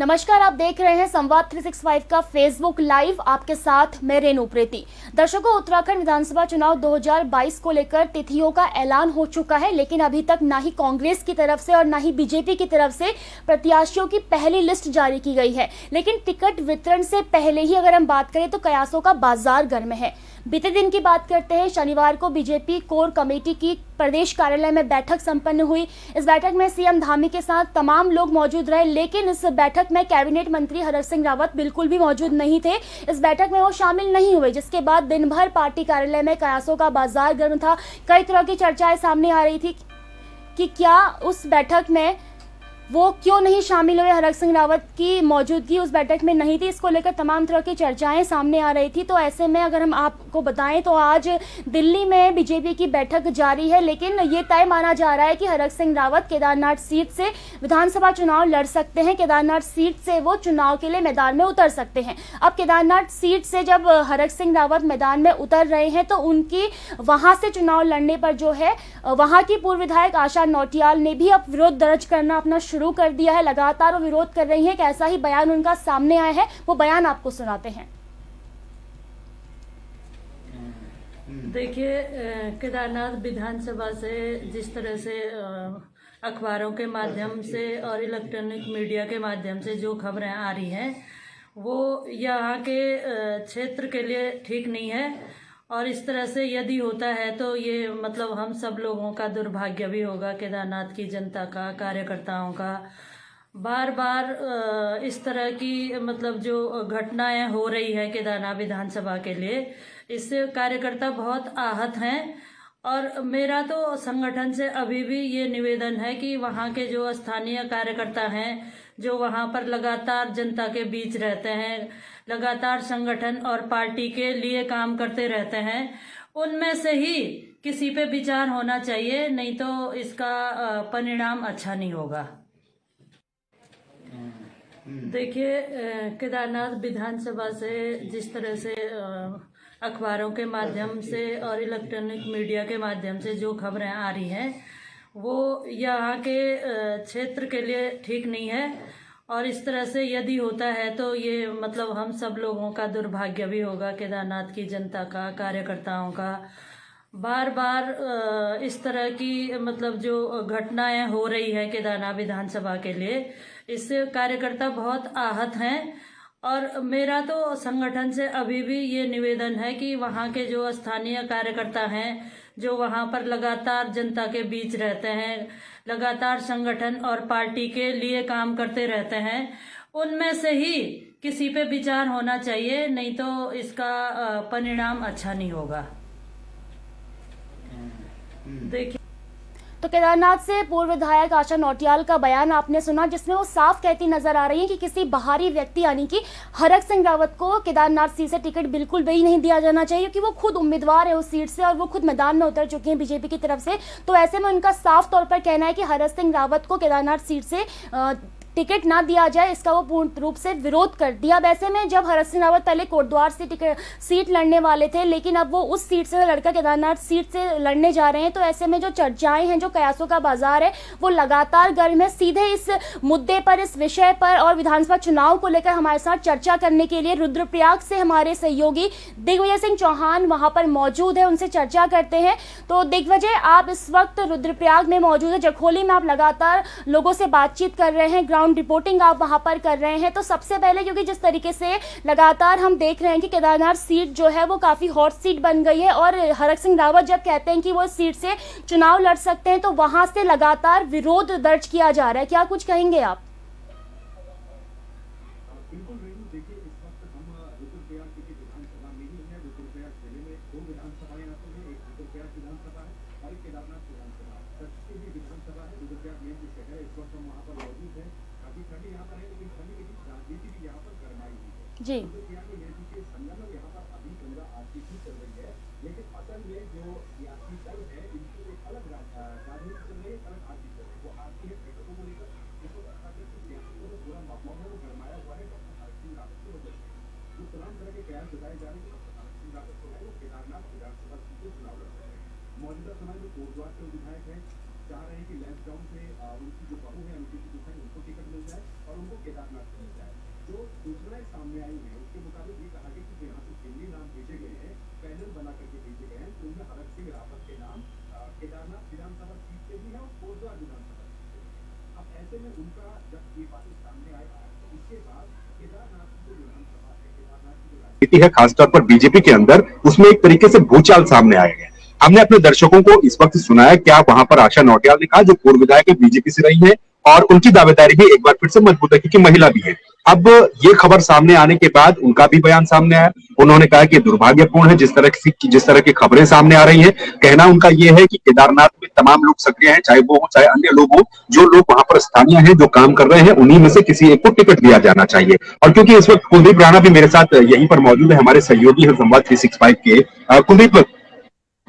नमस्कार, आप देख रहे हैं संवाद 365 का फेसबुक लाइव। आपके साथ मैं रेणु प्रीति। दर्शकों, उत्तराखंड विधानसभा चुनाव 2022 को लेकर तिथियों का ऐलान हो चुका है, लेकिन अभी तक ना ही कांग्रेस की तरफ से और ना ही बीजेपी की तरफ से प्रत्याशियों की पहली लिस्ट जारी की गई है। लेकिन टिकट वितरण से पहले ही अगर हम बात करें तो कयासों का बाजार गर्म है। बीते दिन की बात करते हैं। शनिवार को बीजेपी कोर कमेटी की प्रदेश कार्यालय में बैठक संपन्न हुई। इस बैठक में सीएम धामी के साथ तमाम लोग मौजूद रहे, लेकिन इस बैठक में कैबिनेट मंत्री हरक सिंह रावत बिल्कुल भी मौजूद नहीं थे। इस बैठक में वो शामिल नहीं हुए, जिसके बाद दिन भर पार्टी कार्यालय में कयासों का बाजार गर्म था। कई तरह की चर्चाएं सामने आ रही थी कि क्या उस बैठक में वो क्यों नहीं शामिल हुए। हरक सिंह रावत की मौजूदगी उस बैठक में नहीं थी, इसको लेकर तमाम तरह की चर्चाएं सामने आ रही थी। तो ऐसे में अगर हम आपको बताएं तो आज दिल्ली में बीजेपी की बैठक जारी है, लेकिन ये तय माना जा रहा है कि हरक सिंह रावत केदारनाथ सीट से विधानसभा चुनाव लड़ सकते हैं। केदारनाथ सीट से वो चुनाव के लिए मैदान में उतर सकते हैं। अब केदारनाथ सीट से जब हरक सिंह रावत मैदान में उतर रहे हैं तो उनकी वहां से चुनाव लड़ने पर जो है वहां की पूर्व विधायक आशा नौटियाल ने भी अब विरोध दर्ज करना अपना शुरू कर दिया है। लगातार वो विरोध कर रही हैं। एक ऐसा ही बयान उनका सामने आया है, वो बयान आपको सुनाते हैं। देखिए, केदारनाथ विधानसभा से जिस तरह से अखबारों के माध्यम से और इलेक्ट्रॉनिक मीडिया के माध्यम से जो खबरें आ रही हैं वो यहाँ के क्षेत्र के लिए ठीक नहीं है। और इस तरह से यदि होता है तो ये मतलब हम सब लोगों का दुर्भाग्य भी होगा, केदारनाथ की जनता का, कार्यकर्ताओं का। बार बार इस तरह की मतलब जो घटनाएं हो रही है केदारनाथ विधानसभा के लिए, इससे कार्यकर्ता बहुत आहत हैं। और मेरा तो संगठन से अभी भी ये निवेदन है कि वहाँ के जो स्थानीय कार्यकर्ता हैं, जो वहाँ पर लगातार जनता के बीच रहते हैं, लगातार संगठन और पार्टी के लिए काम करते रहते हैं, उनमें से ही किसी पे विचार होना चाहिए, नहीं तो इसका परिणाम अच्छा नहीं होगा। देखिए, केदारनाथ विधानसभा से जिस तरह से अखबारों के माध्यम से और इलेक्ट्रॉनिक मीडिया के माध्यम से जो खबरें आ रही हैं वो यहाँ के क्षेत्र के लिए ठीक नहीं है। और इस तरह से यदि होता है तो ये मतलब हम सब लोगों का दुर्भाग्य भी होगा, केदारनाथ की जनता का, कार्यकर्ताओं का। बार बार इस तरह की मतलब जो घटनाएं हो रही है केदारनाथ विधानसभा के लिए, इससे कार्यकर्ता बहुत आहत हैं। और मेरा तो संगठन से अभी भी ये निवेदन है कि वहाँ के जो स्थानीय कार्यकर्ता हैं, जो वहाँ पर लगातार जनता के बीच रहते हैं, लगातार संगठन और पार्टी के लिए काम करते रहते हैं, उनमें से ही किसी पे विचार होना चाहिए, नहीं तो इसका परिणाम अच्छा नहीं होगा। देखिए, तो केदारनाथ से पूर्व विधायक आशा नौटियाल का बयान आपने सुना, जिसमें वो साफ कहती नजर आ रही है कि किसी बाहरी व्यक्ति यानी कि हरक सिंह रावत को केदारनाथ सीट से टिकट बिल्कुल भी नहीं दिया जाना चाहिए, क्योंकि वो खुद उम्मीदवार है उस सीट से और वो खुद मैदान में उतर चुके हैं बीजेपी की तरफ से। तो ऐसे में उनका साफ तौर पर कहना है कि हरक सिंह रावत को केदारनाथ सीट से टिकट ना दिया जाए, इसका वो पूर्ण रूप से विरोध कर दिया। वैसे में जब हरक सिंह रावत पहले कोटद्वार से सीट लड़ने वाले थे, लेकिन अब वो उस सीट से लड़कर केदारनाथ सीट से लड़ने जा रहे हैं। तो ऐसे में जो चर्चाएं हैं, जो कयासों का बाजार है, वो लगातार गर्म है। सीधे इस मुद्दे पर, इस विषय पर और विधानसभा चुनाव को लेकर हमारे साथ चर्चा करने के लिए रुद्रप्रयाग से हमारे सहयोगी दिग्विजय सिंह चौहान वहां पर मौजूद है, उनसे चर्चा करते हैं। तो दिग्विजय, आप इस वक्त रुद्रप्रयाग में मौजूद है, जखोली में आप लगातार लोगों से बातचीत कर रहे हैं, रिपोर्टिंग आप वहां पर कर रहे हैं। तो सबसे पहले, क्योंकि जिस तरीके से लगातार हम देख रहे हैं कि केदारनाथ सीट जो है वो काफी हॉट सीट बन गई है और हरक सिंह रावत जब कहते हैं कि वो सीट से चुनाव लड़ सकते हैं तो वहां से लगातार विरोध दर्ज किया जा रहा है, क्या कुछ कहेंगे आप? बिल्कुल रेणु, देखिए इस वक्त हम रुद्रप्रयाग की विधानसभा में ही है। रुद्रप्रयाग जिले में दो विधानसभाएं आती हैं, एक रुद्रप्रयाग विधानसभा है और एक केदारनाथ विधानसभा है। सच भी विधानसभा है, रुद्रप्रयाग मेन जो शहर है, इस वक्त हम वहाँ पर मौजूद है। काफी ठंडी यहाँ पर है, लेकिन ठंडी के बीच राजनीति भी यहाँ पर गरमाई हुई है जी। रुद्रप्रयाग में। यह देखिए संगम यहाँ पर अभी गंगा आरती भी चल रही है, लेकिन असल में जो सियासी दल है इनकी एक अलग राजनीति चल रही है, अलग आरती चल रही है। वो आरती है टिकटों को लेकर। देखो सियासतों में पूरा माहौल है वो गरमाया हुआ है डॉक्टर हरक सिंह रावत की वजह से। जो तमाम तरह के कयास जताए जा रहे हैं डॉक्टर हरक सिंह रावत को है वो केदारनाथ विधानसभा सीट से चुनाव लड़ रहे हैं। मौजूदा समय में कोटद्वार के विधायक हैं चाह रहे हैं कि लैंसडाउन से उनकी जो बहू है अनुकृति दुखन उनको टिकट मिल जाए और उनको केदारनाथ मिल जाए। जो सूचनाएं सामने आई हैं उसके मुताबिक ये कहा गया कि यहाँ से दिल्ली नाम भेजे गए हैं, पैनल बना करके भेजे गए हैं, तो उनमें हरक सिंह रावत के नाम केदारनाथ विधानसभा सीट से भी है और कोटद्वार विधानसभा सीट से भी। अब ऐसे में उनका जब ये बातें सामने आए तो उसके बाद केदारनाथ की जो विधानसभा है, केदारनाथ की जो राजनीति है खासतौर पर बीजेपी के अंदर, उसमें एक तरीके से भूचाल सामने आया है। हमने अपने दर्शकों को इस वक्त सुनाया क्या वहां पर आशा नौटियाल ने कहा, जो पूर्व विधायक बीजेपी से रही है और उनकी दावेदारी भी एक बार फिर से मजबूत है क्योंकि महिला भी है। अब ये खबर सामने आने के बाद उनका भी बयान सामने आया। उन्होंने कहा कि दुर्भाग्यपूर्ण है जिस तरह की खबरें सामने आ रही हैं। कहना उनका यह है कि केदारनाथ में तमाम लोग सक्रिय हैं, चाहे वो हो चाहे अन्य लोग हो, जो लोग वहां पर स्थानीय हैं, जो काम कर रहे हैं, उन्हीं में से किसी एक को टिकट दिया जाना चाहिए। और क्योंकि इस वक्त कुलदीप राणा भी मेरे साथ यहीं पर मौजूद है, हमारे सहयोगी है संवाद 365 के। कुलदीप,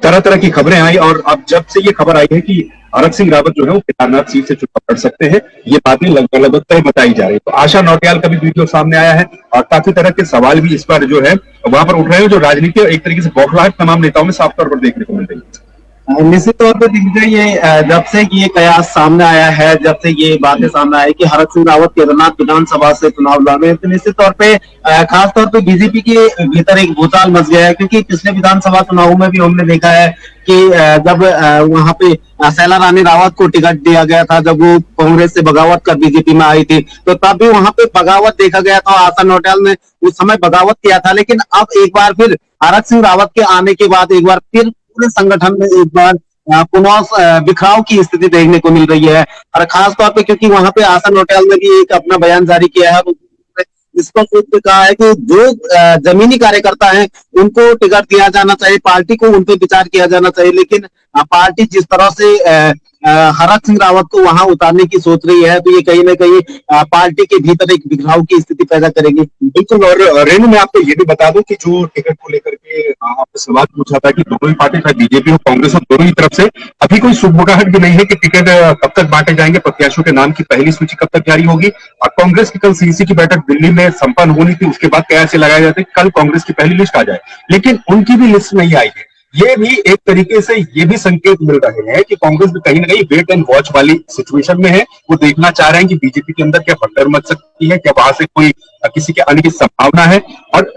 तरह तरह की खबरें आई और अब जब से ये खबर आई है कि हरक सिंह रावत जो है वो केदारनाथ सीट से चुनाव लड़ सकते हैं, ये बातें लगभग तय बताई जा रही है। तो आशा नौटियाल का भी वीडियो सामने आया है और काफी तरह के सवाल भी इस पर जो है वहां पर उठ रहे हैं, जो राजनीति एक तरीके से बौखलाहट तमाम नेताओं में साफ तौर पर देखने को मिल रही है। निश्चित तौर पर दिग्विजय, ये जब से ये कयास सामने आया है, जब से ये बातें सामने आई कि हरक सिंह रावत केदारनाथ विधानसभा से चुनाव लड़ रहे हैं, तो निश्चित तौर पे खास तौर पे बीजेपी के भीतर एक भूचाल मच गया है। क्योंकि पिछले विधानसभा चुनाव में भी हमने देखा है कि जब वहां पे शैला रानी रावत को टिकट दिया गया था, जब वो कांग्रेस से बगावत कर बीजेपी में आई थी, तो तब भी वहां पे बगावत देखा गया था। आशा नौटियाल ने उस समय बगावत किया था, लेकिन अब एक बार फिर हरक सिंह रावत के आने के बाद एक बार फिर पूरे संगठन में एक बार पुनः बिखराव की स्थिति देखने को मिल रही है। और खास तौर पे क्योंकि वहां पे आशा नौटियाल ने भी एक अपना बयान जारी किया है, इसको कहा है कि जो जमीनी कार्यकर्ता हैं उनको टिकट दिया जाना चाहिए, पार्टी को उन पर विचार किया जाना चाहिए। लेकिन पार्टी जिस तरह से हरक सिंह रावत को वहां उतारने की सोच रही है, तो ये कहीं ना कहीं पार्टी के भीतर एक बिखराव की स्थिति पैदा करेगी। बिल्कुल। और रेणु, मैं आपको ये भी बता दूं कि जो टिकट को लेकर के आपने सवाल पूछा था कि दोनों ही पार्टी, चाहे बीजेपी हो कांग्रेस हो, दोनों ही तरफ से अभी कोई सुगबुगाहट भी नहीं है कि टिकट कब तक बांटे जाएंगे, प्रत्याशियों के नाम की पहली सूची कब तक जारी होगी। और कांग्रेस की कल सीईसी की बैठक दिल्ली में संपन्न होनी थी, उसके बाद कयास लगाए जाते कल कांग्रेस की पहली लिस्ट आ जाए, लेकिन उनकी भी लिस्ट नहीं आई है। ये भी एक तरीके से ये भी संकेत मिल रहे हैं कि कांग्रेस भी कहीं ना कहीं वेट एंड वॉच वाली सिचुएशन में है। वो देखना चाह रहे हैं कि बीजेपी के अंदर क्या भगदड़ मच सकती है, क्या वहां से कोई किसी के आने की संभावना है। और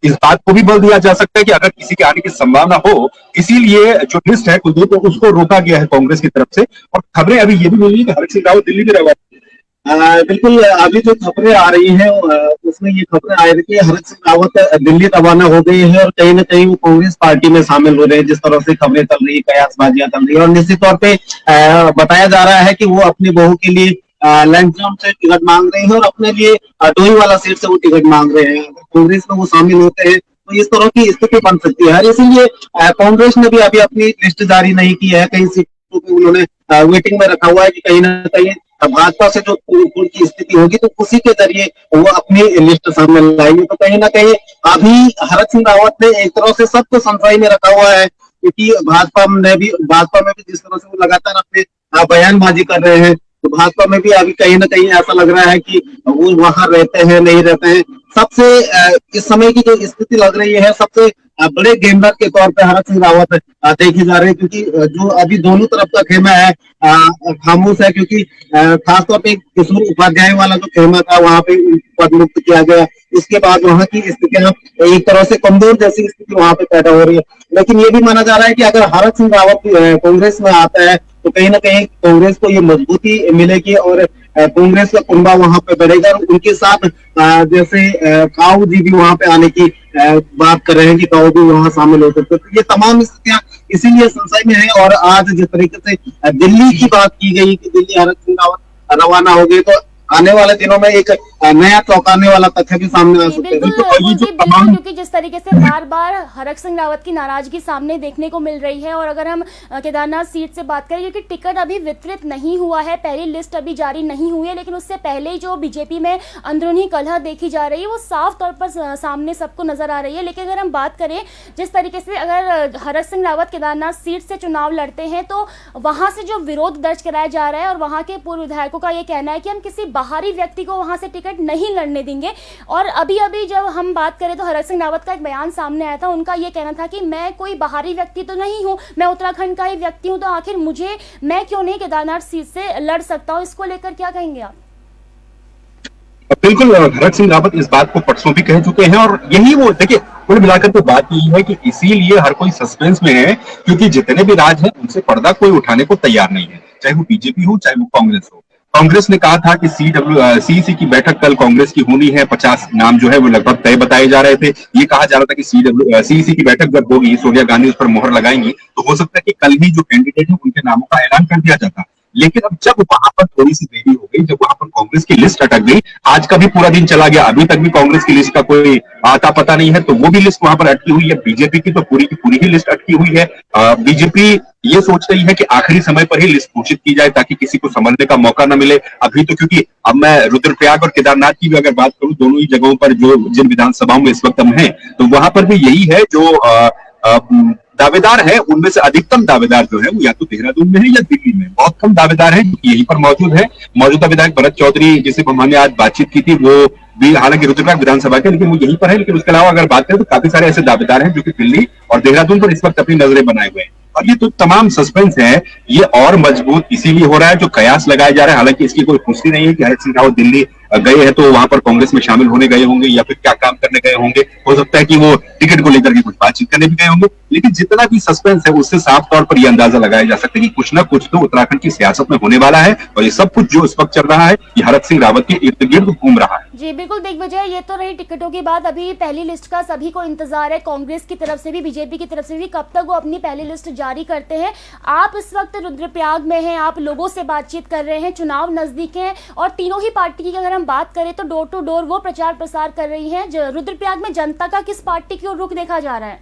इस बात को भी बल दिया जा सकता है कि अगर किसी के आने की संभावना हो, इसीलिए जो लिस्ट है कुलदीप, तो उसको रोका गया है कांग्रेस की तरफ से। और खबरें अभी ये भी मिली है कि हरक सिंह रावत दिल्ली में रह बिल्कुल, अभी जो खबरें आ रही हैं उसमें ये खबरें आ रही है कि हरक सिंह रावत दिल्ली रवाना हो गई है और कहीं ना कहीं वो कांग्रेस पार्टी में शामिल हो रहे हैं। जिस तरह से खबरें चल रही है, कयासबाजियां चल रही है, और निश्चित तौर पे बताया जा रहा है कि वो अपनी बहू के लिए लैंसडाउन से टिकट मांग रहे हैं और अपने लिए डोई वाला सीट से वो टिकट मांग रहे हैं। अगर कांग्रेस में वो शामिल होते हैं तो इस तरह की स्थिति बन सकती है। इसीलिए कांग्रेस ने भी अभी अपनी लिस्ट जारी नहीं की है। कई सीटों पर उन्होंने वेटिंग में रखा हुआ है कि कहीं ना कहीं भाजपा से जो की स्थिति होगी तो उसी के जरिए वो अपनी लिस्ट सामने लाएंगे। तो कहीं ना कहीं अभी हरक सिंह रावत ने एक तरह से सबको संशय में रखा हुआ है, क्योंकि भाजपा में भी जिस तरह से वो लगातार अपने बयानबाजी कर रहे हैं, तो भाजपा में भी अभी कहीं ना कहीं ऐसा लग रहा है कि वो वहां रहते हैं नहीं रहते हैं। सबसे इस समय की जो स्थिति लग रही है, सबसे बड़े गेंदर के तौर पे हरक सिंह रावत देखे जा रहे हैं, क्योंकि जो अभी दोनों तरफ का खेमा है खामोश है। क्योंकि खासतौर पे किशोर उपाध्याय वाला जो खेमा था वहां पे पद मुक्त किया गया, इसके बाद वहां की स्थितियां एक तरह से कमजोर जैसी स्थिति वहां पे पैदा हो रही है। लेकिन ये भी माना जा रहा है कि अगर हरक सिंह रावत कांग्रेस में आता है तो कहीं ना कहीं कांग्रेस को ये मजबूती मिलेगी और कांग्रेस का कुंबा वहां पे बढ़ेगा। उनके साथ जैसे काऊ जी भी वहां पे आने की बात कर रहे हैं कि काऊ भी वहां शामिल हो सकते। तो ये तमाम स्थितियां इसीलिए संशय में है। और आज जिस तरीके से दिल्ली की बात की गई कि दिल्ली हरक सिंह रावत रवाना हो गए, तो आने वाले दिनों में एक नया चौंकाने वाला तथ्य भी सामने आ सकता है। बिल्कुल, क्योंकि जिस तरीके से बार बार हरक सिंह रावत की नाराजगी सामने देखने को मिल रही है। और अगर हम केदारनाथ सीट से बात करें, क्योंकि टिकट अभी वितरित नहीं हुआ है, पहली लिस्ट अभी जारी नहीं हुई है, लेकिन उससे पहले ही जो बीजेपी में अंदरूनी कलह देखी जा रही है वो साफ तौर पर सामने सबको नजर आ रही है। लेकिन अगर हम बात करें जिस तरीके से अगर हरक सिंह रावत केदारनाथ सीट से चुनाव लड़ते हैं तो वहां से जो विरोध दर्ज कराया जा रहा है और वहां के पूर्व विधायकों का ये कहना है कि हम किसी बाहरी व्यक्ति को वहां से टिकट टिकट नहीं लड़ने देंगे। और अभी अभी जब हम बात करें तो हरक सिंह रावत का एक बयान सामने आया था, उनका ये कहना था कि मैं कोई बाहरी व्यक्ति तो नहीं हूँ, मैं उत्तराखंड का ही व्यक्ति हूँ, तो आखिर मैं क्यों नहीं केदारनाथ सीट से लड़ सकता हूँ। इसको लेकर क्या कहेंगे आप? बिल्कुल, हरक सिंह रावत इस बात को परसों भी कह चुके हैं और यही वो देखिए कुल मिलाकर तो बात यही है कि इसीलिए हर कोई सस्पेंस में है, क्योंकि जितने भी राज हैं उनसे पर्दा कोई उठाने को तैयार नहीं है, चाहे वो बीजेपी हो चाहे वो कांग्रेस हो। कांग्रेस ने कहा था कि सीईसी की बैठक कल कांग्रेस की होनी है, 50 नाम जो है वो लगभग तय बताए जा रहे थे। ये कहा जा रहा था कि सीईसी की बैठक जब होगी, सोनिया गांधी उस पर मोहर लगाएंगी, तो हो सकता है कि कल ही जो कैंडिडेट है उनके नामों का ऐलान कर दिया जाता। लेकिन अब जब वहां पर थोड़ी सी देरी हो गई, जब वहां पर कांग्रेस की लिस्ट अटक गई, आज का भी पूरा दिन चला गया, अभी तक भी कांग्रेस की लिस्ट का कोई आता पता नहीं है, तो वो भी लिस्ट वहां पर अटकी हुई है। बीजेपी की तो पूरी की पूरी ही लिस्ट अटकी हुई है। बीजेपी ये सोच रही है कि आखिरी समय पर ही लिस्ट घोषित की जाए ताकि किसी को समझने का मौका न मिले। अभी तो क्योंकि अब मैं रुद्रप्रयाग और केदारनाथ की भी अगर बात करूं, दोनों ही जगहों पर जो जिन विधानसभाओं में इस वक्त हम हैं, तो वहां पर भी यही है, जो दावेदार है उनमें से अधिकतम दावेदार जो है वो या तो देहरादून में है या दिल्ली में। बहुत कम दावेदार हैं जो यहीं पर मौजूद है। मौजूदा विधायक भरत चौधरी जिसे हमने आज बातचीत की थी, वो भी हालांकि रुद्रप्रयाग विधानसभा के, लेकिन वो यहीं पर है। लेकिन उसके अलावा अगर बात करें तो काफी सारे ऐसे दावेदार हैं जो कि दिल्ली और देहरादून पर इस वक्त अपनी नजरें बनाए हुए हैं। और ये तो तमाम सस्पेंस है, ये और मजबूत इसीलिए हो रहा है जो कयास लगाए जा रहे हैं। हालांकि इसकी कोई पुष्टि नहीं है कि हरक सिंह रावत दिल्ली गए हैं तो वहां पर कांग्रेस में शामिल होने गए होंगे या फिर क्या काम करने गए होंगे। हो सकता है कि वो टिकट को लेकर के कुछ बातचीत करने भी गए होंगे। लेकिन जितना भी सस्पेंस है उससे साफ तौर पर यह अंदाजा लगाया जा सकता है कि कुछ ना कुछ तो उत्तराखंड की सियासत में होने वाला है। और ये सब कुछ जो इस वक्त चल रहा है ये हरक सिंह रावत के इर्द गिर्द घूम रहा है। जी बिल्कुल दिग्विजय, ये तो रही टिकटों की बात। अभी पहली लिस्ट का सभी को इंतजार है, कांग्रेस की तरफ से भी बीजेपी की तरफ से भी, कब तक वो अपनी पहली लिस्ट जारी करते हैं। आप इस वक्त रुद्रप्रयाग में हैं, आप लोगों से बातचीत कर रहे हैं, चुनाव नजदीक है और तीनों ही पार्टी की अगर हम बात करें तो डोर टू डोर वो प्रचार प्रसार कर रही है। रुद्रप्रयाग में जनता का किस पार्टी की ओर रुख देखा जा रहा है?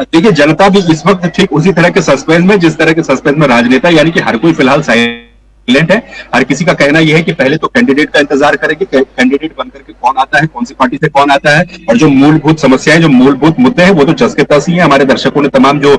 देखिए, जनता भी इस वक्त ठीक उसी तरह के सस्पेंस में जिस तरह के सस्पेंस में राजनेता, यानी कि हर कोई फिलहाल साइलेंट है। हर किसी का कहना यह है कि पहले तो कैंडिडेट का इंतजार करेंगे, कैंडिडेट बनकर के कौन आता है, कौन सी पार्टी से कौन आता है, और जो मूलभूत समस्याएं, जो मूलभूत मुद्दे हैं वो तो जस के तस ही है। हमारे दर्शकों ने तमाम जो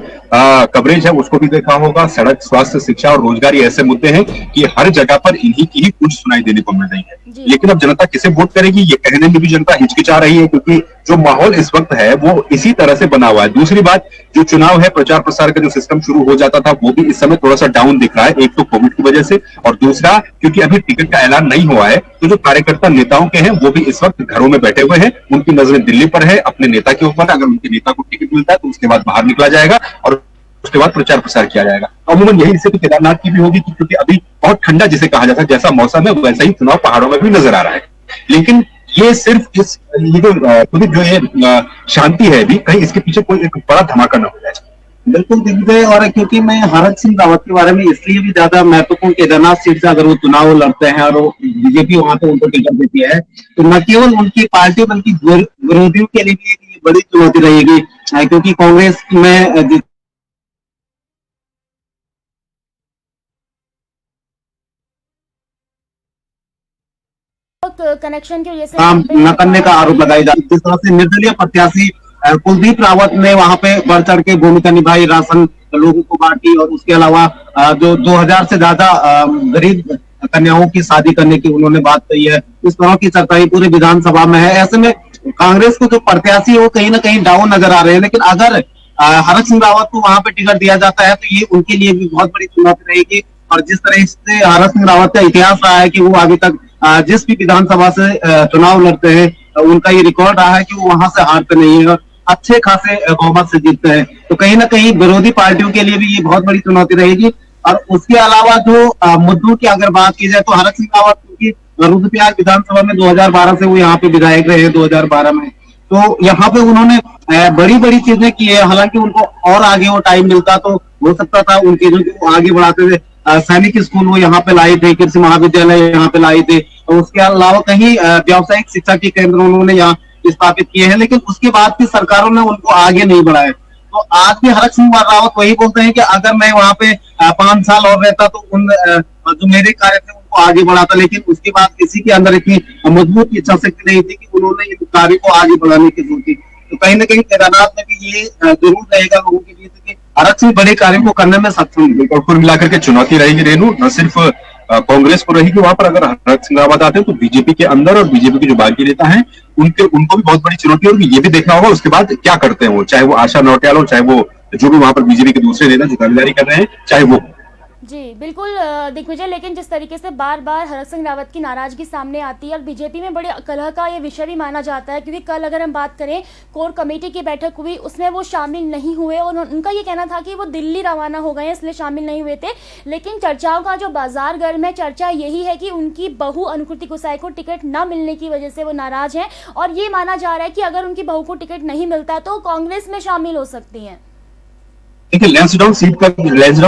कवरेज है उसको भी देखा होगा। सड़क, स्वास्थ्य, शिक्षा और रोजगारी ऐसे मुद्दे हैं कि हर जगह पर इन्हीं की ही कुछ सुनाई देने को मिल रही है। लेकिन अब जनता किसे वोट करेगी ये कहने में भी जनता हिचकिचा रही है, क्योंकि जो माहौल इस वक्त है वो इसी तरह से बना हुआ है। दूसरी बात, जो चुनाव है, प्रचार प्रसार का जो सिस्टम शुरू हो जाता था वो भी इस समय थोड़ा सा डाउन दिख रहा है। एक तो कोविड की वजह से, और दूसरा क्योंकि अभी टिकट का ऐलान नहीं हुआ है, तो जो कार्यकर्ता नेताओं के हैं वो भी इस वक्त घरों में बैठे हुए हैं। उनकी नजरें दिल्ली पर है, अपने नेता के ऊपर। अगर उनके नेता को टिकट मिलता है तो उसके बाद बाहर निकला जाएगा और उसके बाद प्रचार प्रसार किया जाएगा। अमूमन यही स्थिति केदारनाथ की भी होगी, क्योंकि अभी बहुत ठंडा जिसे कहा जाता है, जैसा मौसम है वैसा ही चुनाव पहाड़ों में भी नजर आ रहा है। लेकिन ये सिर्फ जो ये शांति है अभी, कहीं इसके पीछे कोई एक बड़ा धमाका न हो जाए। बिल्कुल दिग्विजय, और क्योंकि मैं हरक सिंह रावत के बारे में इसलिए भी ज्यादा महत्वपूर्ण, केदारनाथ सीट से अगर वो चुनाव लड़ते हैं और बीजेपी वहां पे उनको टिकट देती है तो न केवल उनकी पार्टी बल्कि विरोधियों के लिए भी एक बड़ी चुनौती रहेगी, क्योंकि कांग्रेस में कनेक्शन की वजह से काम न करने का आरोप लगाया जा रहा है। जिस तरह से निर्दलीय प्रत्याशी कुलदीप रावत ने वहां पे बढ़ चढ़ के भूमिका निभाई, राशन लोगों को बांटी, और उसके अलावा जो 2000 से ज्यादा गरीब कन्याओं की शादी करने की उन्होंने बात कही है। इस तरह की चर्चा पूरे विधानसभा में है। ऐसे में कांग्रेस को जो प्रत्याशी है वो कहीं ना कहीं डाउन नजर आ रहे हैं। लेकिन अगर हरक सिंह रावत को वहां पे टिकट दिया जाता है तो ये उनके लिए भी बहुत बड़ी चुनौती रहेगी। और जिस तरह से हरक सिंह रावत का इतिहास रहा है कि वो अभी तक जिस भी विधानसभा से चुनाव लड़ते हैं उनका ये रिकॉर्ड रहा है कि वो वहां से हारते नहीं है, अच्छे खासे बहुमत से जीतते हैं। तो कहीं ना कहीं विरोधी पार्टियों के लिए भी ये बहुत बड़ी चुनौती रहेगी। और उसके अलावा जो मुद्दों की अगर बात की जाए तो हरक सिंह रावत क्योंकि रुद्रप्रयाग विधानसभा में 2012 से वो यहाँ पे विधायक रहे हैं, 2012 में, तो यहाँ पे उन्होंने बड़ी बड़ी चीजें की है। हालांकि उनको और आगे वो टाइम मिलता तो हो सकता था उन चीजों को आगे बढ़ाते थे। सैनिक स्कूल वो यहाँ पे लाए थे, कृषि महाविद्यालय यहाँ पे लाए थे, और उसके अलावा कहीं व्यावसायिक शिक्षा के केंद्र उन्होंने यहाँ स्थापित किए हैं। लेकिन उसके बाद की सरकारों ने उनको आगे नहीं बढ़ाया। तो आज भी हरक सिंह रावत वही बोलते हैं कि अगर मैं वहां पे 5 साल और रहता तो उन जो मेरे कार्य थे उनको आगे बढ़ाता। लेकिन उसके बाद किसी के अंदर इतनी मजबूत इच्छा शक्ति नहीं थी कि उन्होंने इस कार्य को आगे बढ़ाने की सोची। तो कहीं ना कहीं केदारनाथ में भी ये जरूर रहेगा लोगों के बीच कि हरक सिंह बड़े कार्यों को करने में सक्षम है। और कुल मिलाकर के चुनौती रहेगी रेनू, न सिर्फ कांग्रेस को रहेगी वहां पर अगर हरक सिंह रावत आते हैं तो बीजेपी के अंदर और बीजेपी के जो बाकी नेता हैं उनको भी बहुत बड़ी चुनौती होगी। ये भी देखना होगा उसके बाद क्या करते हैं वो, चाहे वो आशा नौटियाल हो, चाहे वो जो भी वहां पर बीजेपी के दूसरे नेता जो दावेदारी कर रहे हैं, चाहे वो। जी बिल्कुल दिग्विजय, लेकिन जिस तरीके से बार बार हरक सिंह रावत की नाराजगी सामने आती है और बीजेपी में बड़े कलह का ये विषय भी माना जाता है, क्योंकि कल अगर हम बात करें कोर कमेटी की बैठक हुई, उसमें वो शामिल नहीं हुए और उनका ये कहना था कि वो दिल्ली रवाना हो गए हैं इसलिए शामिल नहीं हुए थे। लेकिन चर्चाओं का जो बाजार गर्म है, चर्चा यही है कि उनकी बहू अनुकृति गुसाई को टिकट न मिलने की वजह से वो नाराज हैं और ये माना जा रहा है कि अगर उनकी बहू को टिकट नहीं मिलता तो कांग्रेस में शामिल हो सकती हैं। देखिए, लैंसडाउन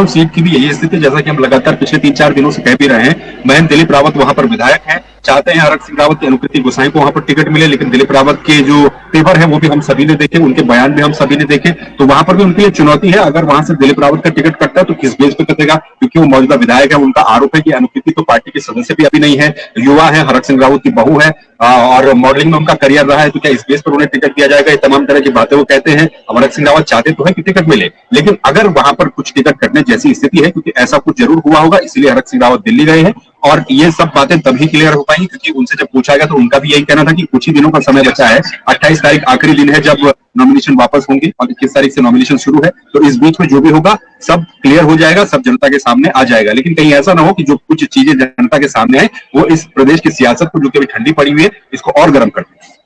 सीट की भी यही स्थिति है, जैसा कि हम लगातार पिछले 3-4 दिनों से कह भी रहे हैं। महंत दिलीप रावत वहां पर विधायक हैं, चाहते हैं हरक सिंह रावत की अनुकृति गुसाई को वहां पर टिकट मिले, लेकिन दिलीप रावत के जो तेवर है वो भी हम सभी ने देखे, उनके बयान भी हम सभी ने देखे, तो वहां पर भी उनके लिए चुनौती है। अगर वहां से दिलीप रावत का टिकट कटता है तो किस बेस पे कटेगा, क्योंकि वो मौजूदा विधायक है। उनका आरोप है कि अनुकृति तो पार्टी के सदस्य भी अभी नहीं है, युवा है, हरक सिंह रावत की बहू है और मॉडलिंग में उनका करियर रहा है, तो क्या इस बेस पर उन्हें टिकट दिया जाएगा? ये तमाम तरह की बातें वो कहते हैं। हरक सिंह रावत चाहते तो है कि टिकट मिले, लेकिन अगर वहां पर कुछ टिकट कटने जैसी स्थिति है, क्योंकि ऐसा कुछ जरूर हुआ होगा, इसलिए हरक सिंह रावत दिल्ली गए हैं और ये सब बातें तभी क्लियर हो पाएंगी, क्योंकि उनसे जब पूछा गया तो उनका भी यही कहना था कि कुछ ही दिनों का समय बचा है। 28 तारीख आखिरी दिन है जब नॉमिनेशन वापस होंगे और 21 तारीख से नॉमिनेशन शुरू है, तो इस बीच में जो भी होगा सब क्लियर हो जाएगा, सब जनता के सामने आ जाएगा। लेकिन कहीं ऐसा ना हो कि जो कुछ चीजें जनता के सामने आए वो इस प्रदेश की सियासत को, जो कि अभी ठंडी पड़ी हुई है, इसको और गर्म कर दे।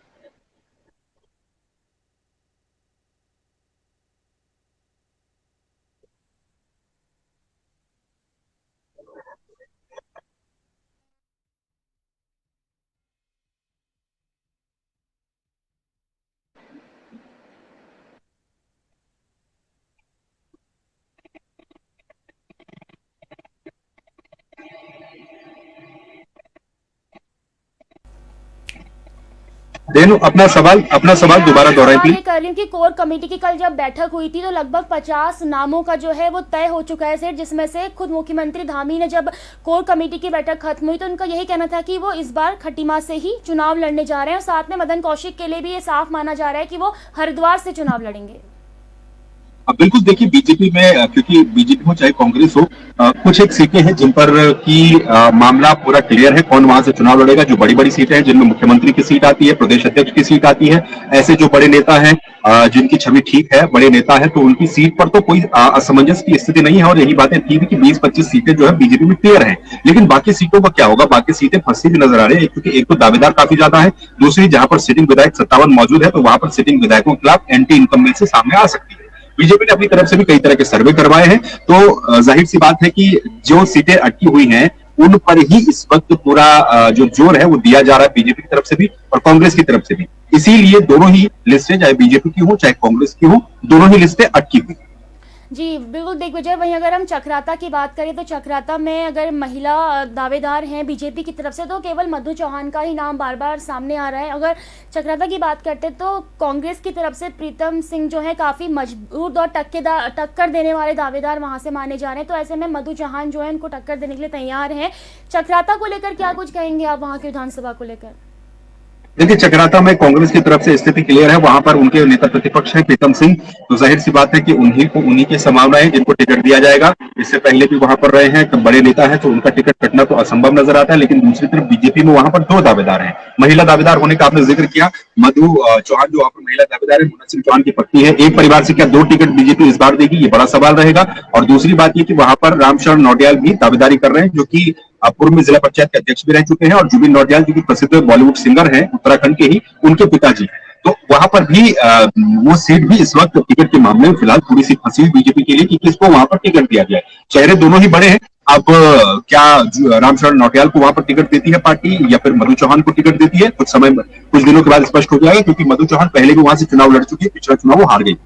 देनु अपना सवाल दोबारा दोहराएं प्लीज। कर रही हूँ कि कोर कमेटी की कल जब बैठक हुई थी तो लगभग 50 नामों का जो है वो तय हो चुका है सेठ, जिसमें से खुद मुख्यमंत्री धामी ने जब कोर कमेटी की बैठक खत्म हुई तो उनका यही कहना था कि वो इस बार खटीमा से ही चुनाव लड़ने जा रहे हैं और साथ में मदन कौशिक के लिए भी ये साफ माना जा रहा है कि वो हरिद्वार से चुनाव लड़ेंगे। अब बिल्कुल देखिए, बीजेपी में, क्योंकि बीजेपी हो चाहे कांग्रेस हो, कुछ एक सीटें हैं जिन पर की मामला पूरा क्लियर है, कौन वहां से चुनाव लड़ेगा। जो बड़ी बड़ी सीटें हैं जिनमें मुख्यमंत्री की सीट आती है, प्रदेश अध्यक्ष की सीट आती है, ऐसे जो बड़े नेता हैं जिनकी छवि ठीक है, बड़े नेता है, तो उनकी सीट पर तो कोई असमंजस की स्थिति नहीं है। और यही बातें थी कि 20-25 सीटें जो है बीजेपी में क्लियर है, लेकिन बाकी सीटों का क्या होगा? बाकी सीटें फंसी भी नजर आ रही है, क्योंकि एक तो दावेदार काफी ज्यादा है, दूसरी जहां पर सिटिंग विधायक 57 मौजूद है, तो वहां पर सिटिंग विधायकों के खिलाफ एंटी इनकम्बेंसी सामने आ सकती है। बीजेपी ने अपनी तरफ से भी कई तरह के सर्वे करवाए हैं, तो जाहिर सी बात है कि जो सीटें अटकी हुई हैं उन पर ही इस वक्त पूरा जो जोर है वो दिया जा रहा है, बीजेपी की तरफ से भी और कांग्रेस की तरफ से भी। इसीलिए दोनों ही लिस्टें, चाहे बीजेपी की हो चाहे कांग्रेस की हो, दोनों ही लिस्टें अटकी हुई। जी बिल्कुल दिग्विजय, वहीं अगर हम चक्राता की बात करें तो चक्राता में अगर महिला दावेदार हैं बीजेपी की तरफ से तो केवल मधु चौहान का ही नाम बार बार सामने आ रहा है। अगर चक्राता की बात करते तो कांग्रेस की तरफ से प्रीतम सिंह जो है काफ़ी मजबूत और टक्कर देने वाले दावेदार वहां से माने जा रहे हैं, तो ऐसे में मधु चौहान जो है उनको टक्कर देने के लिए तैयार हैं। चक्राता को लेकर क्या कुछ कहेंगे आप वहाँ के विधानसभा को लेकर? देखिए, चक्राता में कांग्रेस की तरफ से स्थिति क्लियर है, वहां पर उनके नेता प्रतिपक्ष है प्रीतम सिंह, तो जाहिर सी बात है कि उन्हीं की संभावना है जिनको टिकट दिया जाएगा। इससे पहले भी वहां पर रहे हैं, बड़े नेता है, तो उनका टिकट कटना तो असंभव नजर आता है। लेकिन दूसरी तरफ बीजेपी में वहां पर 2 दावेदार हैं। महिला दावेदार होने का आपने जिक्र किया, मधु चौहान जो वहां पर महिला दावेदार है, मुन्ना सिंह चौहान की पत्नी है। एक परिवार से क्या 2 टिकट बीजेपी इस बार देगी, ये बड़ा सवाल रहेगा। और दूसरी बात ये कि वहां पर रामशरण नौटियाल भी दावेदारी कर रहे हैं, जो कि पूर्व में जिला पंचायत के अध्यक्ष भी रह चुके हैं, और जुबिन नौटियाल जो कि प्रसिद्ध बॉलीवुड सिंगर हैं, उत्तराखंड के ही, उनके पिताजी। तो वहां पर भी वो सीट भी इस वक्त टिकट के मामले में फिलहाल थोड़ी सी फंसी हुई बीजेपी के लिए कि किसको वहां पर टिकट दिया गया है। चेहरे दोनों ही बड़े हैं। अब क्या रामशरण नौटियाल को वहां पर टिकट देती है पार्टी या फिर मधु चौहान को टिकट देती है, कुछ दिनों के बाद स्पष्ट हो जाएगा, क्योंकि मधु चौहान पहले भी वहां से चुनाव लड़ चुकी है, पिछला चुनाव वो हार गई।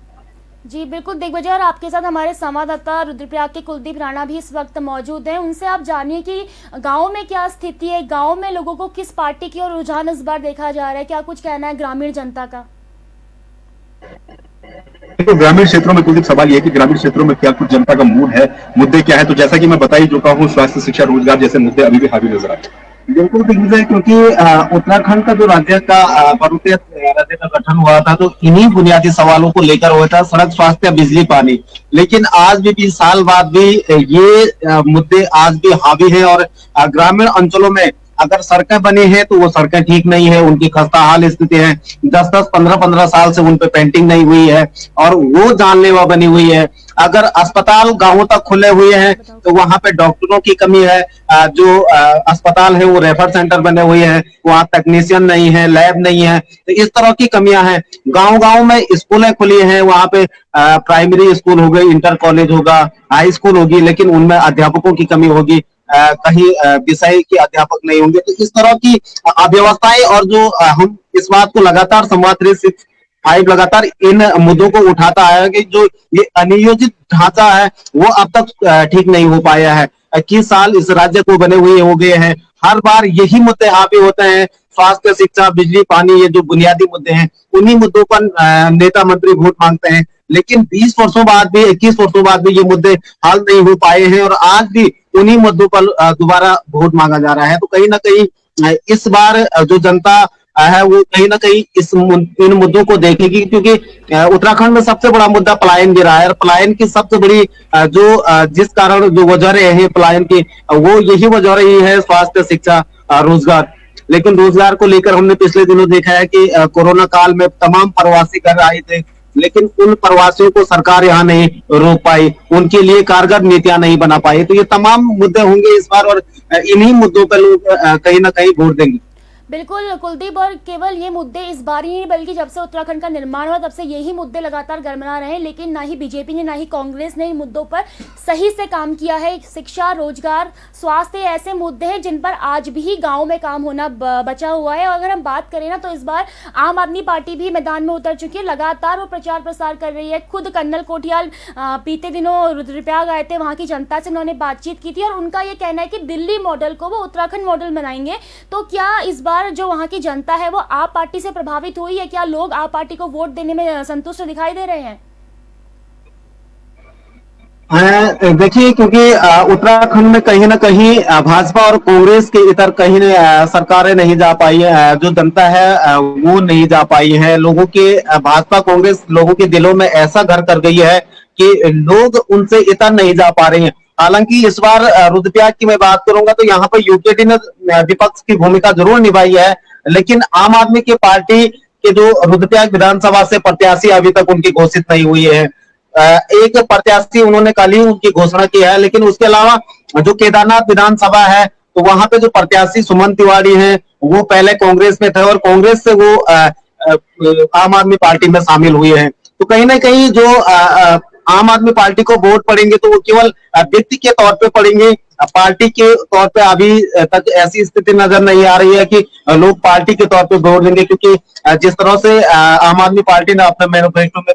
जी बिल्कुल दिग्विजय, और आपके साथ हमारे संवाददाता रुद्रप्रयाग के कुलदीप राणा भी इस वक्त मौजूद हैं। उनसे आप जानिए कि गांव में क्या स्थिति है, गांव में लोगों को किस पार्टी की ओर रुझान इस बार देखा जा रहा है, क्या कुछ कहना है ग्रामीण जनता का? तो ग्रामीण क्षेत्रों में कुलदीप सवाल यह कि ग्रामीण क्षेत्रों में क्या कुछ जनता का मूड है, मुद्दे क्या है? तो जैसा कि मैं बता ही चुका हूं, स्वास्थ्य, शिक्षा, रोजगार जैसे मुद्दे अभी भी हावी नजर आते हैं। बिल्कुल दिग्विजय, क्योंकि उत्तराखंड का जो राज्य का पर्वतीय राज्य का गठन हुआ था तो इन्हीं बुनियादी सवालों को लेकर हुआ था, सड़क, स्वास्थ्य, बिजली, पानी। लेकिन आज भी 20 साल बाद भी ये मुद्दे आज भी हावी है। और ग्रामीण अंचलों में अगर सड़कें बनी है तो वो सड़कें ठीक नहीं है, उनकी खस्ता हाल स्थिति है। 10-10, 15-15 साल से उन पे पेंटिंग नहीं हुई है और वो जानलेवा बनी हुई है। अगर अस्पताल गांवों तक खुले हुए हैं तो वहां पे डॉक्टरों की कमी है। जो अस्पताल है वो रेफर सेंटर बने हुए हैं, वहां टेक्नीशियन नहीं है, लैब नहीं है, तो इस तरह की कमियां हैं। गांव-गांव में स्कूलें खुली हैं, वहां पे प्राइमरी स्कूल हो गई, इंटर कॉलेज होगा, हाई स्कूल होगी, लेकिन उनमें अध्यापकों की कमी होगी। कहीं विषय के अध्यापक नहीं होंगे। तो इस तरह की अव्यवस्थाएं और जो हम इस बात को लगातार संवाद 365 लगातार इन मुद्दों को उठाता है कि जो ये अनियोजित ढांचा है वो अब तक ठीक नहीं हो पाया है। 21 साल इस राज्य को बने हुए हो गए हैं, हर बार यही मुद्दे हावी होते हैं। स्वास्थ्य, शिक्षा, बिजली, पानी, ये जो बुनियादी मुद्दे हैं उन्हीं मुद्दों पर नेता मंत्री वोट मांगते हैं। लेकिन 20 वर्षों बाद भी, 21 वर्षों बाद भी ये मुद्दे हल नहीं हो पाए हैं और आज भी उन्हीं मुद्दों पर दोबारा वोट मांगा जा रहा है। तो कहीं ना कहीं इस बार जो जनता है वो कहीं ना कहीं इन मुद्दों को देखेगी, क्योंकि उत्तराखंड में सबसे बड़ा मुद्दा पलायन गिरा है। और पलायन की सबसे बड़ी जिस कारण जो वजह रहे हैं पलायन की, वो यही वजह रही है स्वास्थ्य, शिक्षा, रोजगार। लेकिन रोजगार को लेकर हमने पिछले दिनों देखा है कि कोरोना काल में तमाम प्रवासी घर आए थे, लेकिन उन प्रवासियों को सरकार यहाँ नहीं रोक पाई, उनके लिए कारगर नीतियां नहीं बना पाई। तो ये तमाम मुद्दे होंगे इस बार और इन्हीं मुद्दों पर लोग कहीं ना कहीं वोट देंगे। बिल्कुल कुलदीप, और केवल ये मुद्दे इस बार ही नहीं बल्कि जब से उत्तराखंड का निर्माण हुआ तब से यही मुद्दे लगातार गरमरा रहे हैं, लेकिन ना ही बीजेपी ने ना ही कांग्रेस ने इन मुद्दों पर सही से काम किया है। शिक्षा, रोजगार, स्वास्थ्य ऐसे मुद्दे हैं जिन पर आज भी गांव में काम होना बचा हुआ है। और अगर हम बात करें ना तो इस बार आम आदमी पार्टी भी मैदान में उतर चुकी है, लगातार वो प्रचार प्रसार कर रही है। खुद कर्नल कोठियाल बीते दिनों रुद्रप्रयाग आए थे, वहाँ की जनता से उन्होंने बातचीत की थी और उनका ये कहना है कि दिल्ली मॉडल को वो उत्तराखंड मॉडल बनाएंगे। तो क्या इस बार जो वहां की जनता है वो आप पार्टी से प्रभावित हुई है? क्या लोग आप पार्टी को वोट देने में संतुष्ट दिखाई दे रहे हैं? देखिए, क्योंकि उत्तराखंड में कहीं ना कहीं भाजपा और कांग्रेस के इतर कहीं सरकारें नहीं जा पाई है, जो जनता है वो नहीं जा पाई है। लोगों के भाजपा कांग्रेस लोगों के दिलों में ऐसा घर कर गई है कि लोग उनसे इतर नहीं जा पा रहे हैं। हालांकि इस बार रुद्रप्रयाग की मैं बात करूंगा तो यहाँ पर यूकेडी ने विपक्ष की भूमिका जरूर निभाई है, लेकिन आम आदमी की पार्टी के जो रुद्रप्रयाग विधानसभा से प्रत्याशी अभी तक उनकी घोषित नहीं हुई है। एक प्रत्याशी उन्होंने कल ही उनकी घोषणा की है, लेकिन उसके अलावा जो केदारनाथ विधानसभा है तो वहां पे जो प्रत्याशी सुमन तिवारी हैं वो पहले कांग्रेस में थे और कांग्रेस से वो आम आदमी पार्टी में शामिल हुए हैं। तो कहीं ना कहीं जो आम आदमी पार्टी को वोट पड़ेंगे तो वो केवल व्यक्ति के तौर पे पड़ेंगे, पार्टी के तौर पे अभी तक ऐसी स्थिति नजर नहीं आ रही है कि लोग पार्टी के तौर पे वोट देंगे। क्योंकि जिस तरह से आम आदमी पार्टी ने अपने मैनिफेस्टो में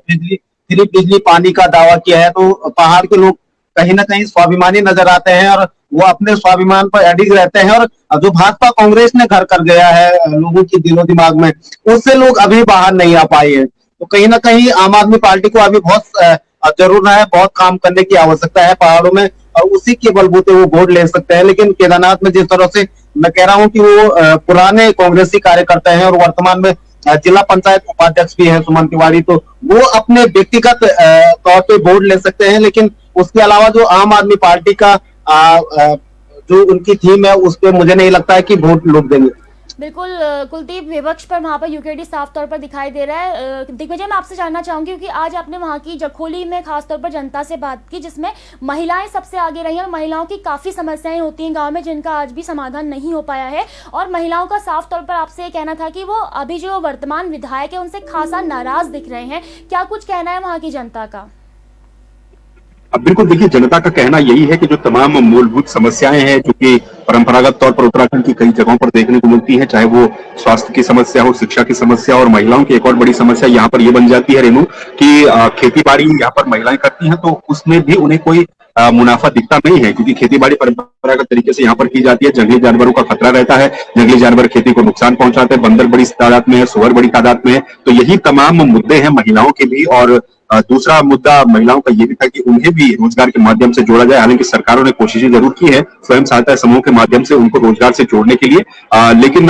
फ्री बिजली पानी का दावा किया है तो पहाड़ के लोग कहीं ना कहीं स्वाभिमानी नजर आते हैं और वो अपने स्वाभिमान पर अडिग रहते हैं। और जो भाजपा कांग्रेस ने घर कर गया है लोगों के दिलो दिमाग में, उससे लोग अभी बाहर नहीं आ पाए हैं। तो कहीं ना कहीं आम आदमी पार्टी को अभी बहुत जरूर है, बहुत काम करने की आवश्यकता है पहाड़ों में और उसी के बलबूते वो वोट ले सकते हैं। लेकिन केदारनाथ में जिस तरह से मैं कह रहा हूं कि वो पुराने कांग्रेसी कार्यकर्ता हैं और वर्तमान में जिला पंचायत उपाध्यक्ष भी है सुमन तिवारी, तो वो अपने व्यक्तिगत तौर पे वोट ले सकते हैं। लेकिन उसके अलावा जो आम आदमी पार्टी का जो उनकी थीम है उस पर मुझे नहीं लगता है कि वोट लोग देंगे। बिल्कुल कुलदीप, विपक्ष पर वहाँ पर यूकेडी साफ तौर पर दिखाई दे रहा है। दिग्विजय, मैं आपसे जानना चाहूंगी क्योंकि आज आपने वहाँ की जखोली में खासतौर पर जनता से बात की जिसमें महिलाएं सबसे आगे रही हैं और महिलाओं की काफ़ी समस्याएं होती हैं गांव में जिनका आज भी समाधान नहीं हो पाया है। और महिलाओं का साफ तौर पर आपसे ये कहना था कि वो अभी जो वर्तमान विधायक है उनसे खासा नाराज दिख रहे हैं। क्या कुछ कहना है वहाँ की जनता का? अब बिल्कुल देखिए, जनता का कहना यही है कि जो तमाम मूलभूत समस्याएं हैं जो कि परंपरागत तौर पर उत्तराखंड की कई जगहों पर देखने को मिलती है, चाहे वो स्वास्थ्य की समस्या हो, शिक्षा की समस्या और महिलाओं की एक और बड़ी समस्या यहाँ पर ये बन जाती है रेनू कि खेती बाड़ी यहाँ पर महिलाएं करती हैं तो उसमें भी उन्हें कोई मुनाफा दिखता नहीं है, क्योंकि खेती बाड़ी परंपरागत तरीके से यहाँ पर की जाती है। जंगली जानवरों का खतरा रहता है, जंगली जानवर खेती को नुकसान पहुंचाते हैं, बंदर बड़ी तादाद में है, सुअर बड़ी तादाद में है। तो यही तमाम मुद्दे हैं महिलाओं के भी और दूसरा मुद्दा महिलाओं का ये भी था कि उन्हें भी रोजगार के माध्यम से जोड़ा जाए। हालांकि सरकारों ने कोशिशें जरूर की है स्वयं सहायता समूह के माध्यम से उनको रोजगार से जोड़ने के लिए, लेकिन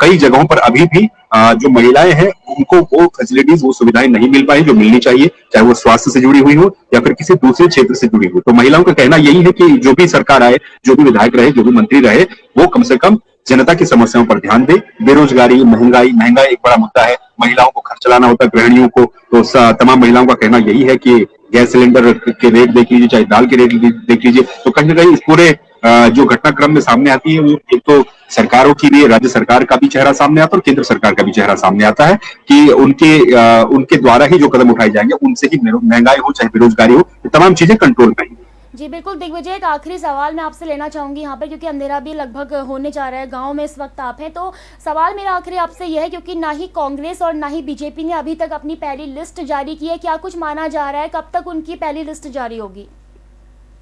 कई जगहों पर अभी भी जो महिलाएं हैं उनको वो फैसिलिटीज, वो सुविधाएं नहीं मिल पाई जो मिलनी चाहिए, चाहे वो स्वास्थ्य से जुड़ी हुई हो या फिर किसी दूसरे क्षेत्र से जुड़ी हो। तो महिलाओं का कहना यही है कि जो भी सरकार आए, जो भी विधायक रहे, जो भी मंत्री रहे, वो कम से कम जनता की समस्याओं पर ध्यान दे। बेरोजगारी, महंगाई एक बड़ा मुद्दा है, महिलाओं को घर चलाना होता है, गृहिणियों को, तो तमाम महिलाओं का कहना यही है कि गैस सिलेंडर के रेट देख लीजिए, चाहे दाल के रेट देख लीजिए, तो कहीं ना कहीं इस पूरे जो घटनाक्रम में सामने आती है, वो एक तो सरकारों की भी, राज्य सरकार का भी चेहरा सामने आता है और केंद्र सरकार का भी चेहरा सामने आता है कि उनके द्वारा ही जो कदम उठाए जाएंगे उनसे ही महंगाई हो चाहे बेरोजगारी हो, तमाम चीजें कंट्रोल में आएंगी। जी बिल्कुल दिग्विजय, एक आखिरी सवाल मैं आपसे लेना चाहूंगी यहाँ पर, क्योंकि अंधेरा भी लगभग होने जा रहा है, गांव में इस वक्त आप हैं, तो सवाल मेरा आखिरी आपसे यह है, क्योंकि ना ही कांग्रेस और ना ही बीजेपी ने अभी तक अपनी पहली लिस्ट जारी की है, क्या कुछ माना जा रहा है कब तक उनकी पहली लिस्ट जारी होगी?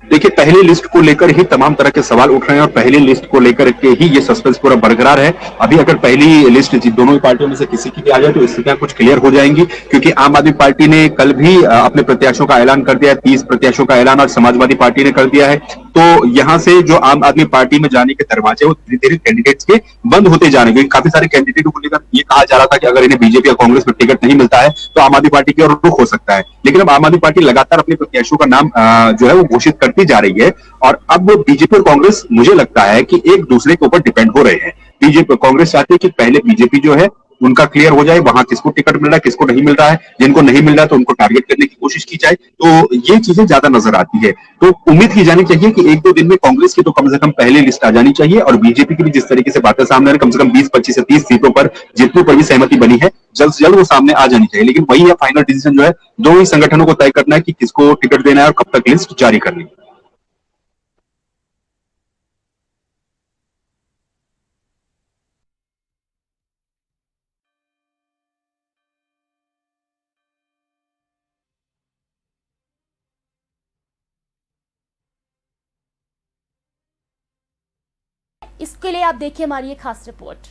देखिए, पहली लिस्ट को लेकर ही तमाम तरह के सवाल उठ रहे हैं और पहली लिस्ट को लेकर के ही ये सस्पेंस पूरा बरकरार है। अभी अगर पहली लिस्ट दोनों ही पार्टियों में से किसी की भी आ जाए तो स्थितियां कुछ क्लियर हो जाएंगी, क्योंकि आम आदमी पार्टी ने कल भी अपने प्रत्याशियों का ऐलान कर दिया है। 30 प्रत्याशियों का ऐलान आज समाजवादी पार्टी ने कर दिया है। तो यहां से जो आम आदमी पार्टी में जाने के दरवाजे वो धीरे धीरे कैंडिडेट्स के बंद होते जाने के, काफी सारे कैंडिडेटों को लेकर ये कहा जा रहा था कि अगर इन्हें बीजेपी या कांग्रेस में टिकट नहीं मिलता है तो आम आदमी पार्टी की ओर रुख हो सकता है। लेकिन अब आम आदमी पार्टी लगातार अपने प्रत्याशियों का नाम जो है वो घोषित करती जा रही है और अब बीजेपी और कांग्रेस, मुझे लगता है कि एक दूसरे के ऊपर डिपेंड हो रहे हैं। बीजेपी, कांग्रेस चाहती है कि पहले बीजेपी जो है उनका क्लियर हो जाए, वहां किसको टिकट मिल रहा है, किसको नहीं मिल रहा है, जिनको नहीं मिल रहा है तो उनको टारगेट करने की कोशिश की जाए, तो ये चीजें ज्यादा नजर आती है। तो उम्मीद की जानी चाहिए कि 1-2 दिन में कांग्रेस की तो कम से कम पहली लिस्ट आ जानी चाहिए और बीजेपी की भी जिस तरीके से बातें सामने आ रही, कम से कम 20, 25 से 30 सीटों पर जितने पर भी सहमति बनी है, जल्द से जल्द वो सामने आ जानी चाहिए। लेकिन वही है, फाइनल डिसीजन जो है दोनों ही संगठनों को तय करना है कि किसको टिकट देना है और कब तक लिस्ट जारी करनी है। इसके लिए आप देखिए हमारी ये खास रिपोर्ट।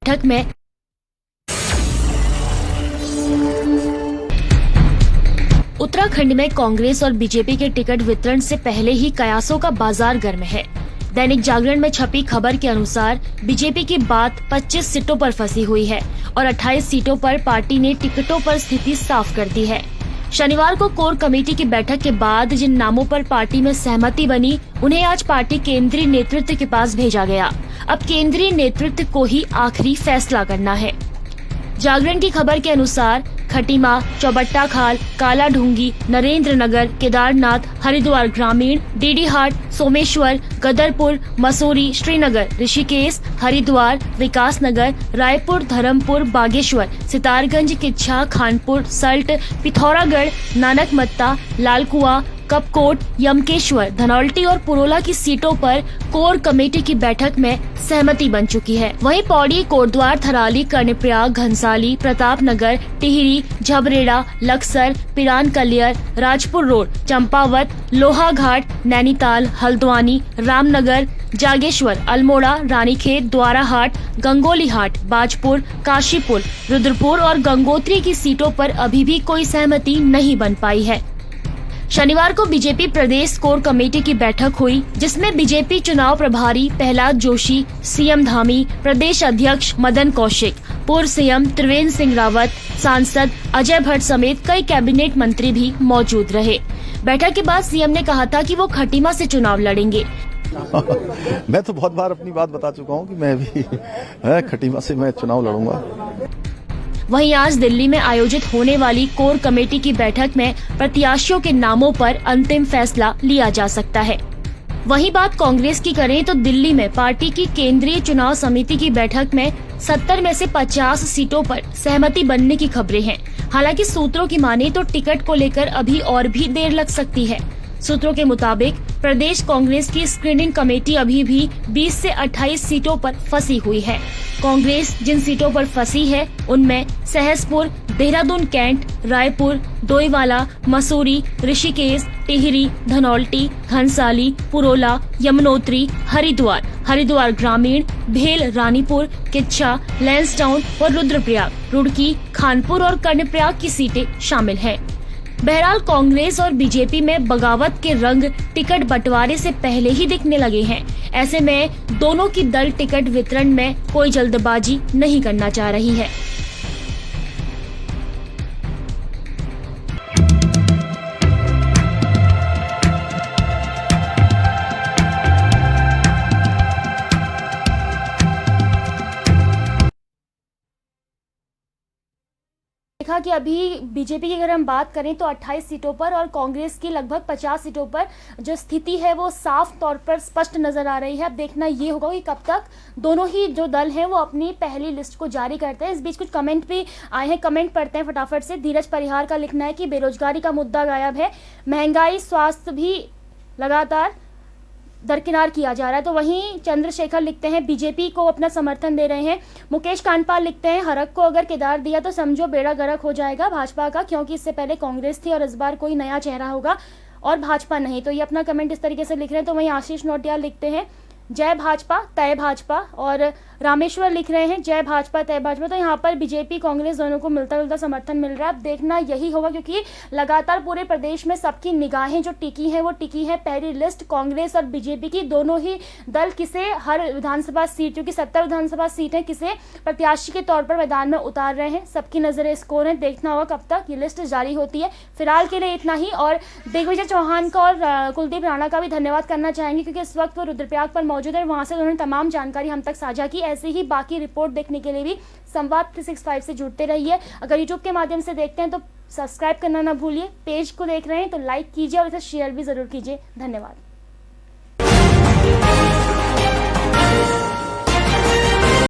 बैठक में उत्तराखंड में कांग्रेस और बीजेपी के टिकट वितरण से पहले ही कयासों का बाजार गर्म है। दैनिक जागरण में छपी खबर के अनुसार बीजेपी की बात 25 सीटों पर फंसी हुई है और 28 सीटों पर पार्टी ने टिकटों पर स्थिति साफ कर दी है। शनिवार को कोर कमेटी की बैठक के बाद जिन नामों पर पार्टी में सहमति बनी, उन्हें आज पार्टी केंद्रीय नेतृत्व के पास भेजा गया। अब केंद्रीय नेतृत्व को ही आखिरी फैसला करना है। जागरण की खबर के अनुसार खटीमा, चौबट्टा खाल, काला ढूंगी, नरेंद्र नगर, केदारनाथ, हरिद्वार ग्रामीण, डीडीहाट, सोमेश्वर, गदरपुर, मसूरी, श्रीनगर, ऋषिकेश, हरिद्वार, विकास नगर, रायपुर, धर्मपुर, बागेश्वर, सितारगंज, किच्छा, खानपुर, सल्ट, पिथौरागढ़, नानकमत्ता, लालकुआ, कपकोट, यमकेश्वर, धनौल्टी और पुरोला की सीटों पर कोर कमेटी की बैठक में सहमति बन चुकी है। वहीं पौड़ी, कोटद्वार, थराली, कर्णप्रयाग, घनसाली, प्रतापनगर, टिहरी, झबरेड़ा, लक्सर, पिरान कलियर, राजपुर रोड, चंपावत, लोहाघाट, नैनीताल, हल्द्वानी, रामनगर, जागेश्वर, अल्मोड़ा, रानीखेत, द्वाराहाट, गंगोलीहाट, बाजपुर, काशीपुर, रुद्रपुर और गंगोत्री की सीटों पर अभी भी कोई सहमति नहीं बन पाई है। शनिवार को बीजेपी प्रदेश कोर कमेटी की बैठक हुई, जिसमें बीजेपी चुनाव प्रभारी प्रहलाद जोशी, सीएम धामी, प्रदेश अध्यक्ष मदन कौशिक, पूर्व सीएम त्रिवेंद्र सिंह रावत, सांसद अजय भट्ट समेत कई कैबिनेट मंत्री भी मौजूद रहे। बैठक के बाद सीएम ने कहा था कि वो खटीमा से चुनाव लड़ेंगे। मैं तो बहुत बार अपनी बात बता चुका हूं कि मैं भी खटीमा से मैं चुनाव लड़ूंगा। वहीं आज दिल्ली में आयोजित होने वाली कोर कमेटी की बैठक में प्रत्याशियों के नामों पर अंतिम फैसला लिया जा सकता है। वहीं बात कांग्रेस की करें तो दिल्ली में पार्टी की केंद्रीय चुनाव समिति की बैठक में 70 में से 50 सीटों पर सहमति बनने की खबरें हैं। हालांकि सूत्रों की माने तो टिकट को लेकर अभी और भी देर लग सकती है। सूत्रों के मुताबिक प्रदेश कांग्रेस की स्क्रीनिंग कमेटी अभी भी 20 से 28 सीटों पर फंसी हुई है। कांग्रेस जिन सीटों पर फंसी है उनमें सहसपुर, देहरादून कैंट, रायपुर, डोईवाला, मसूरी, ऋषिकेश, टिहरी, धनौल्टी, घनसाली, पुरोला, यमुनोत्री, हरिद्वार ग्रामीण, भेल, रानीपुर, किच्छा, लैंसडाउन और रुद्रप्रयाग, रुड़की, खानपुर और कर्णप्रयाग की सीटें शामिल हैं। बहरहाल कांग्रेस और बीजेपी में बगावत के रंग टिकट बंटवारे से पहले ही दिखने लगे हैं। ऐसे में दोनों की दल टिकट वितरण में कोई जल्दबाजी नहीं करना चाह रही है। देखा कि अभी बीजेपी की अगर हम बात करें तो 28 सीटों पर और कांग्रेस की लगभग 50 सीटों पर जो स्थिति है वो साफ तौर पर स्पष्ट नजर आ रही है। अब देखना ये होगा कि कब तक दोनों ही जो दल हैं वो अपनी पहली लिस्ट को जारी करते हैं। इस बीच कुछ कमेंट भी आए हैं, कमेंट पढ़ते हैं फटाफट से। धीरज परिहार का लिखना है कि बेरोजगारी का मुद्दा गायब है, महंगाई, स्वास्थ्य भी लगातार दरकिनार किया जा रहा है। तो वहीं चंद्रशेखर लिखते हैं बीजेपी को अपना समर्थन दे रहे हैं। मुकेश कांडपाल लिखते हैं हरक को अगर केदार दिया तो समझो बेड़ा गर्क हो जाएगा भाजपा का, क्योंकि इससे पहले कांग्रेस थी और इस बार कोई नया चेहरा होगा और भाजपा नहीं। तो ये अपना कमेंट इस तरीके से लिख रहे हैं। तो वहीं आशीष नोटियाल लिखते हैं जय भाजपा तय भाजपा, और रामेश्वर लिख रहे हैं जय भाजपा तय भाजपा। तो यहाँ पर बीजेपी कांग्रेस दोनों को मिलता जुलता समर्थन मिल रहा है। अब देखना यही होगा क्योंकि लगातार पूरे प्रदेश में सबकी निगाहें जो टिकी हैं वो टिकी है पहली लिस्ट कांग्रेस और बीजेपी की। दोनों ही दल किसे हर विधानसभा सीट, क्योंकि 70 विधानसभा सीट है, किसे प्रत्याशी के तौर पर मैदान में उतार रहे हैं। सबकी नजरें स्कोर है, देखना होगा कब तक ये लिस्ट जारी होती है। फिलहाल के लिए इतना ही। और दिग्विजय चौहान का और कुलदीप राणा का भी धन्यवाद करना चाहेंगे क्योंकि इस वक्त वो रुद्रप्रयाग पर मौजूद है, वहां से उन्होंने तमाम जानकारी हम तक साझा की। ऐसे ही बाकी रिपोर्ट देखने के लिए भी संवाद 365 से जुड़ते रहिए। अगर यूट्यूब के माध्यम से देखते हैं तो सब्सक्राइब करना ना भूलिए। पेज को देख रहे हैं तो लाइक कीजिए और इसे शेयर भी जरूर कीजिए। धन्यवाद।